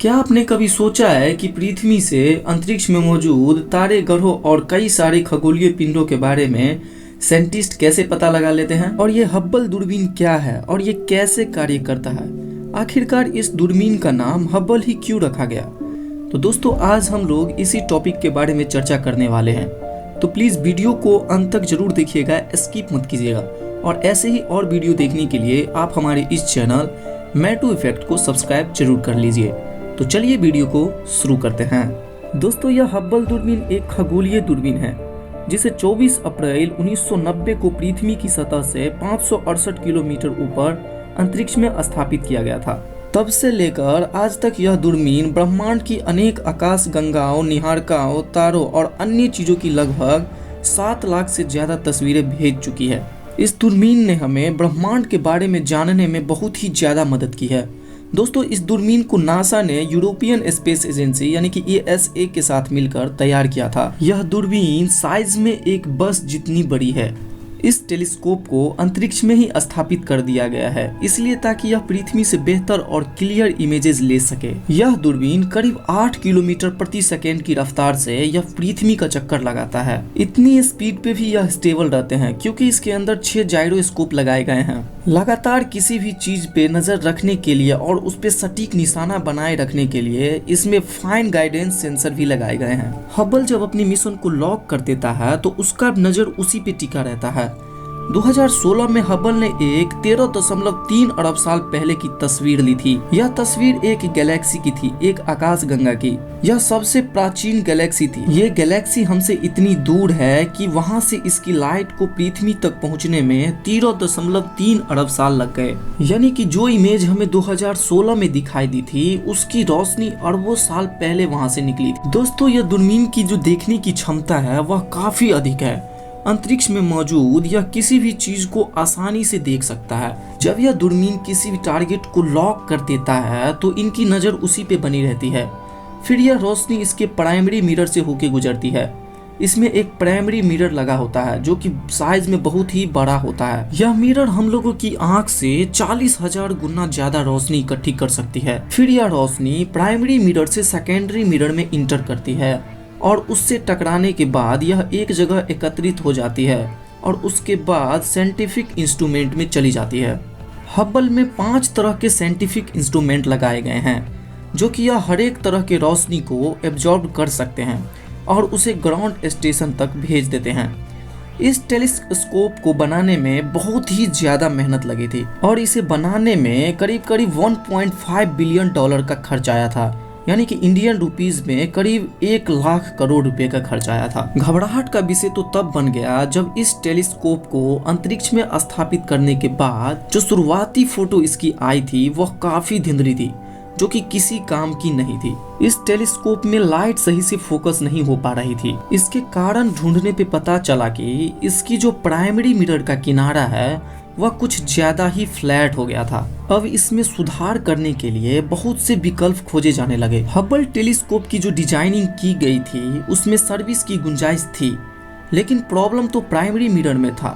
क्या आपने कभी सोचा है कि पृथ्वी से अंतरिक्ष में मौजूद तारे, ग्रहों और कई सारे खगोलीय पिंडों के बारे में साइंटिस्ट कैसे पता लगा लेते हैं? और ये हब्बल दूरबीन क्या है और ये कैसे कार्य करता है? आखिरकार इस दूरबीन का नाम हब्बल ही क्यों रखा गया? तो दोस्तों, आज हम लोग इसी टॉपिक के बारे में चर्चा करने वाले हैं। तो प्लीज वीडियो को अंत तक जरूर देखिएगा, स्किप मत कीजिएगा। और ऐसे ही और वीडियो देखने के लिए आप हमारे इस चैनल मैटू इफेक्ट को सब्सक्राइब जरूर कर लीजिए। तो चलिए वीडियो को शुरू करते हैं। दोस्तों, यह हब्बल दूरबीन एक खगोलीय दूरबीन है जिसे 24 अप्रैल 1990 को पृथ्वी की सतह से 568 किलोमीटर ऊपर अंतरिक्ष में स्थापित किया गया था। तब से लेकर आज तक यह दूरबीन ब्रह्मांड की अनेक आकाश गंगाओं, निहारिकाओं, तारों और अन्य चीजों की लगभग 7 लाख से ज्यादा तस्वीरें भेज चुकी है। इस दूरबीन ने हमें ब्रह्मांड के बारे में जानने में बहुत ही ज्यादा मदद की है। दोस्तों, इस दूरबीन को नासा ने यूरोपियन स्पेस एजेंसी यानी कि ESA के साथ मिलकर तैयार किया था। यह दूरबीन साइज में एक बस जितनी बड़ी है। इस टेलीस्कोप को अंतरिक्ष में ही स्थापित कर दिया गया है, इसलिए ताकि यह पृथ्वी से बेहतर और क्लियर इमेजेस ले सके। यह दूरबीन करीब 8 किलोमीटर प्रति सेकेंड की रफ्तार से यह पृथ्वी का चक्कर लगाता है। इतनी स्पीड पे भी यह स्टेबल रहते हैं क्योंकि इसके अंदर 6 जायरोस्कोप लगाए गए हैं। लगातार किसी भी चीज पे नजर रखने के लिए और उस पे सटीक निशाना बनाए रखने के लिए इसमें फाइन गाइडेंस सेंसर भी लगाए गए हैं। हब्बल जब अपनी मिशन को लॉक कर देता है तो उसका नजर उसी पे टिका रहता है। 2016 में हब्बल ने एक 13.3 अरब साल पहले की तस्वीर ली थी। यह तस्वीर एक गैलेक्सी की थी, एक आकाश गंगा की। यह सबसे प्राचीन गैलेक्सी थी। ये गैलेक्सी हमसे इतनी दूर है कि वहां से इसकी लाइट को पृथ्वी तक पहुंचने में 13.3 अरब साल लग गए। यानी कि जो इमेज हमें 2016 में दिखाई दी थी उसकी रोशनी अरबों साल पहले वहां से निकली थी। दोस्तों, यह दूरबीन की जो देखने की क्षमता है वह काफी अधिक है। अंतरिक्ष में मौजूद यह किसी भी चीज को आसानी से देख सकता है। जब यह दूरबीन किसी भी टारगेट को लॉक कर देता है तो इनकी नजर उसी पे बनी रहती है। फिर यह रोशनी इसके प्राइमरी मिरर से होके गुजरती है। इसमें एक प्राइमरी मिरर लगा होता है जो कि साइज में बहुत ही बड़ा होता है। यह मिरर हम लोगों की आंख से 40,000 गुना ज्यादा रोशनी इकट्ठी कर सकती है। फिर यह रोशनी प्राइमरी मिरर से सेकेंडरी मिरर में इंटर करती है और उससे टकराने के बाद यह एक जगह एकत्रित हो जाती है और उसके बाद साइंटिफिक इंस्ट्रूमेंट में चली जाती है। हब्बल में 5 तरह के साइंटिफिक इंस्ट्रूमेंट लगाए गए हैं जो कि यह हर एक तरह के रोशनी को एब्जॉर्ब कर सकते हैं और उसे ग्राउंड स्टेशन तक भेज देते हैं। इस टेलीस्कोप को बनाने में बहुत ही ज्यादा मेहनत लगी थी और इसे बनाने में करीब 1.5 बिलियन डॉलर का खर्च आया था, यानी कि इंडियन रुपीस में करीब 1 लाख करोड़ रुपए का खर्च आया था। घबराहट का विषय तो तब बन गया जब इस टेलीस्कोप को अंतरिक्ष में स्थापित करने के बाद जो शुरुआती फोटो इसकी आई थी वह काफी धुंधली थी, जो कि किसी काम की नहीं थी। इस टेलीस्कोप में लाइट सही से फोकस नहीं हो पा रही थी। इसके कारण ढूंढने पे पता चला कि इसकी जो प्राइमरी मिरर का किनारा है वह कुछ ज्यादा ही फ्लैट हो गया था। अब इसमें सुधार करने के लिए बहुत से विकल्प खोजे जाने लगे। हब्बल टेलीस्कोप की जो डिजाइनिंग की गई थी उसमें सर्विस की गुंजाइश थी, लेकिन प्रॉब्लम तो प्राइमरी मिरर में था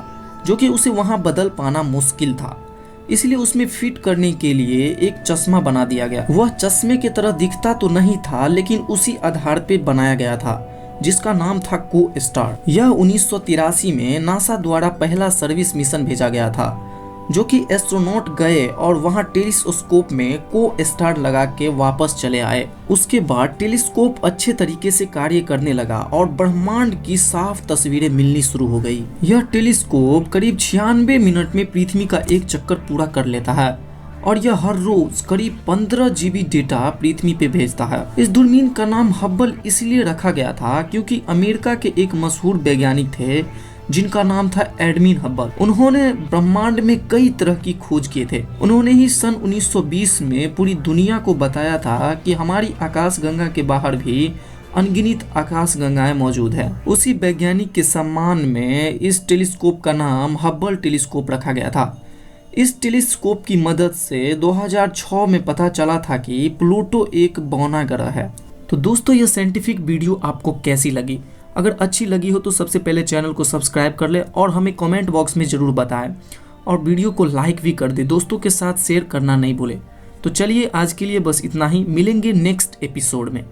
जो कि उसे वहां बदल पाना मुश्किल था। इसलिए उसमें फिट करने के लिए एक चश्मा बना दिया गया। वह चश्मे की तरह दिखता तो नहीं था लेकिन उसी आधार पे बनाया गया था जिसका नाम था को-स्टार। यह 1983 में नासा द्वारा पहला सर्विस मिशन भेजा गया था जो कि एस्ट्रोनॉट गए और वहां टेलीस्कोप में को-स्टार लगा के वापस चले आए। उसके बाद टेलीस्कोप अच्छे तरीके से कार्य करने लगा और ब्रह्मांड की साफ तस्वीरें मिलनी शुरू हो गई। यह टेलीस्कोप करीब 96 मिनट में पृथ्वी का एक चक्कर पूरा कर लेता है और यह हर रोज करीब 15 GB डेटा पृथ्वी पे भेजता है। इस दूरबीन का नाम हब्बल इसलिए रखा गया था क्योंकि अमेरिका के एक मशहूर वैज्ञानिक थे जिनका नाम था एडविन हब्बल। उन्होंने ब्रह्मांड में कई तरह की खोज किए थे। उन्होंने ही सन 1920 में पूरी दुनिया को बताया था कि हमारी आकाश गंगा के बाहर भी अनगिनत आकाश गंगाएं मौजूद है। उसी वैज्ञानिक के सम्मान में इस टेलीस्कोप का नाम हब्बल टेलीस्कोप रखा गया था। इस टेलीस्कोप की मदद से 2006 में पता चला था कि प्लूटो एक बौना ग्रह है। तो दोस्तों, यह साइंटिफिक वीडियो आपको कैसी लगी? अगर अच्छी लगी हो तो सबसे पहले चैनल को सब्सक्राइब कर ले और हमें कमेंट बॉक्स में ज़रूर बताएं और वीडियो को लाइक भी कर दे। दोस्तों के साथ शेयर करना नहीं भूले। तो चलिए आज के लिए बस इतना ही, मिलेंगे नेक्स्ट एपिसोड में।